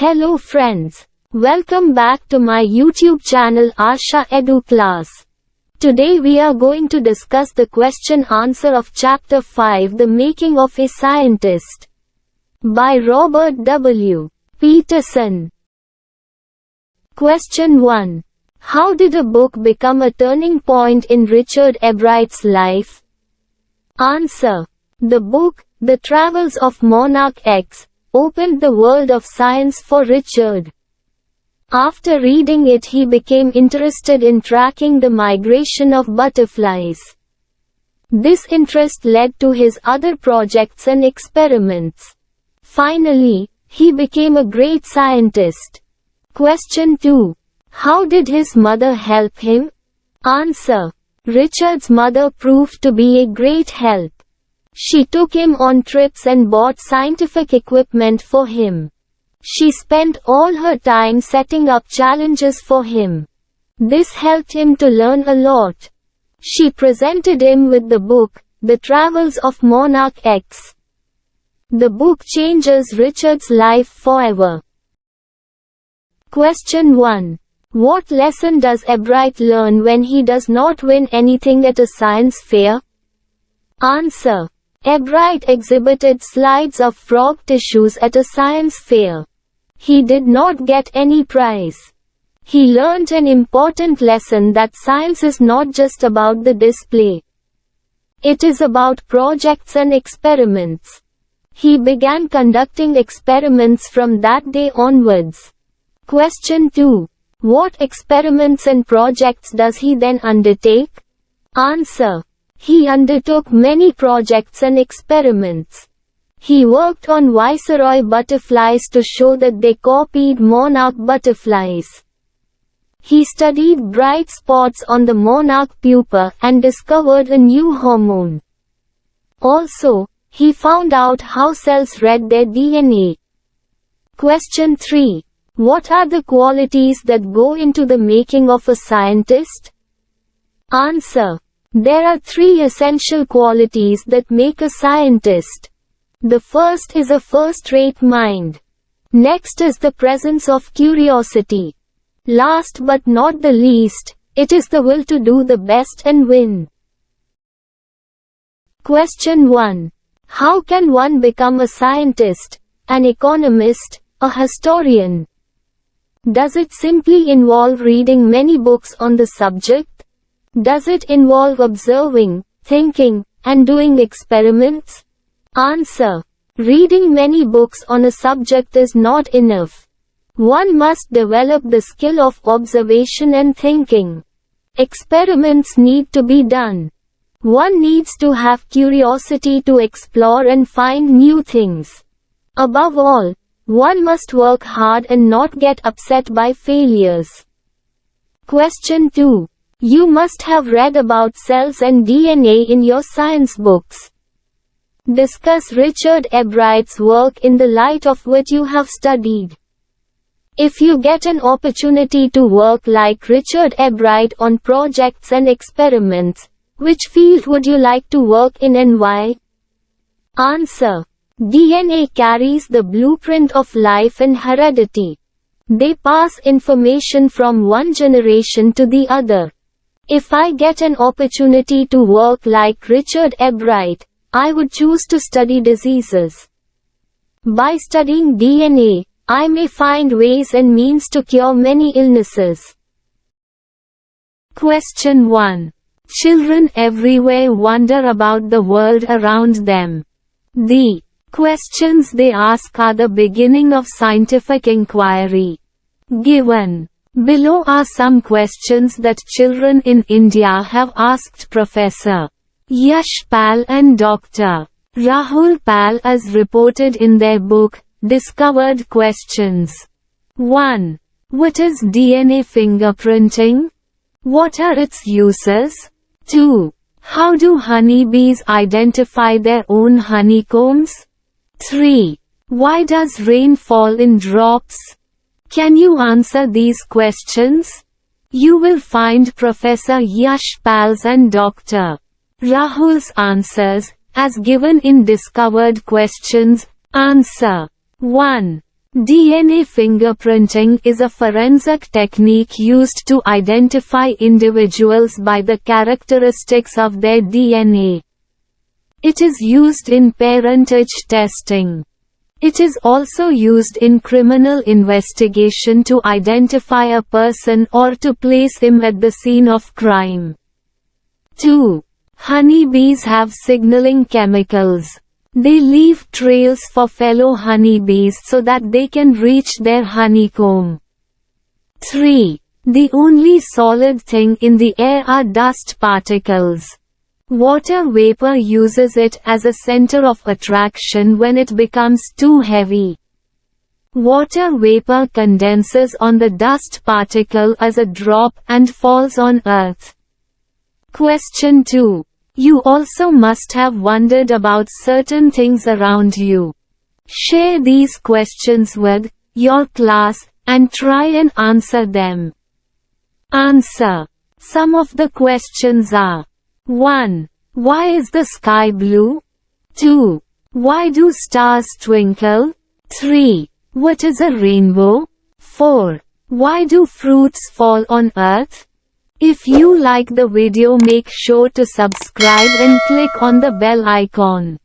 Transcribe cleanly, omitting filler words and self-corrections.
Hello friends. Welcome back to my YouTube channel Asha Edu Class. Today we are going to discuss the question answer of Chapter 5 The Making of a Scientist by Robert W. Peterson. Question 1. How did a book become a turning point in Richard Ebright's life? Answer. The book, The Travels of Monarch X, opened the world of science for Richard. After reading it, he became interested in tracking the migration of butterflies. This interest led to his other projects and experiments. Finally, he became a great scientist. Question 2. How did his mother help him? Answer. Richard's mother proved to be a great help. She took him on trips and bought scientific equipment for him. She spent all her time setting up challenges for him. This helped him to learn a lot. She presented him with the book, The Travels of Monarch X. The book changes Richard's life forever. Question 1. What lesson does Ebright learn when he does not win anything at a science fair? Answer. Ebright exhibited slides of frog tissues at a science fair. He did not get any prize. He learned an important lesson that science is not just about the display. It is about projects and experiments. He began conducting experiments from that day onwards. Question 2. What experiments and projects does he then undertake? Answer. He undertook many projects and experiments. He worked on viceroy butterflies to show that they copied monarch butterflies. He studied bright spots on the monarch pupa and discovered a new hormone. Also, he found out how cells read their DNA. Question 3. What are the qualities that go into the making of a scientist? Answer. There are 3 essential qualities that make a scientist. The first is a first-rate mind. Next is the presence of curiosity. Last but not the least, it is the will to do the best and win. Question 1. How can one become a scientist, an economist, a historian? Does it simply involve reading many books on the subject? Does it involve observing, thinking, and doing experiments? Answer. Reading many books on a subject is not enough. One must develop the skill of observation and thinking. Experiments need to be done. One needs to have curiosity to explore and find new things. Above all, one must work hard and not get upset by failures. Question 2. You must have read about cells and DNA in your science books. Discuss Richard Ebright's work in the light of what you have studied. If you get an opportunity to work like Richard Ebright on projects and experiments, which field would you like to work in and why? Answer. DNA carries the blueprint of life and heredity. They pass information from one generation to the other. If I get an opportunity to work like Richard Ebright, I would choose to study diseases. By studying DNA, I may find ways and means to cure many illnesses. Question 1. Children everywhere wonder about the world around them. The questions they ask are the beginning of scientific inquiry. Given below are some questions that children in India have asked Professor Yash Pal and Dr. Rahul Pal as reported in their book, Discovered Questions. 1. What is DNA fingerprinting? What are its uses? 2. How do honeybees identify their own honeycombs? 3. Why does rain fall in drops? Can you answer these questions? You will find Professor Yash Pal's and Dr. Rahul's answers, as given in Discovered Questions. Answer. 1. DNA fingerprinting is a forensic technique used to identify individuals by the characteristics of their DNA. It is used in parentage testing. It is also used in criminal investigation to identify a person or to place him at the scene of crime. 2. Honeybees have signaling chemicals. They leave trails for fellow honeybees so that they can reach their honeycomb. 3. The only solid thing in the air are dust particles. Water vapor uses it as a center of attraction when it becomes too heavy. Water vapor condenses on the dust particle as a drop and falls on Earth. Question 2. You also must have wondered about certain things around you. Share these questions with your class and try and answer them. Answer. Some of the questions are: 1. Why is the sky blue? 2. Why do stars twinkle? 3. What is a rainbow? 4. Why do fruits fall on Earth? If you like the video, make sure to subscribe and click on the bell icon.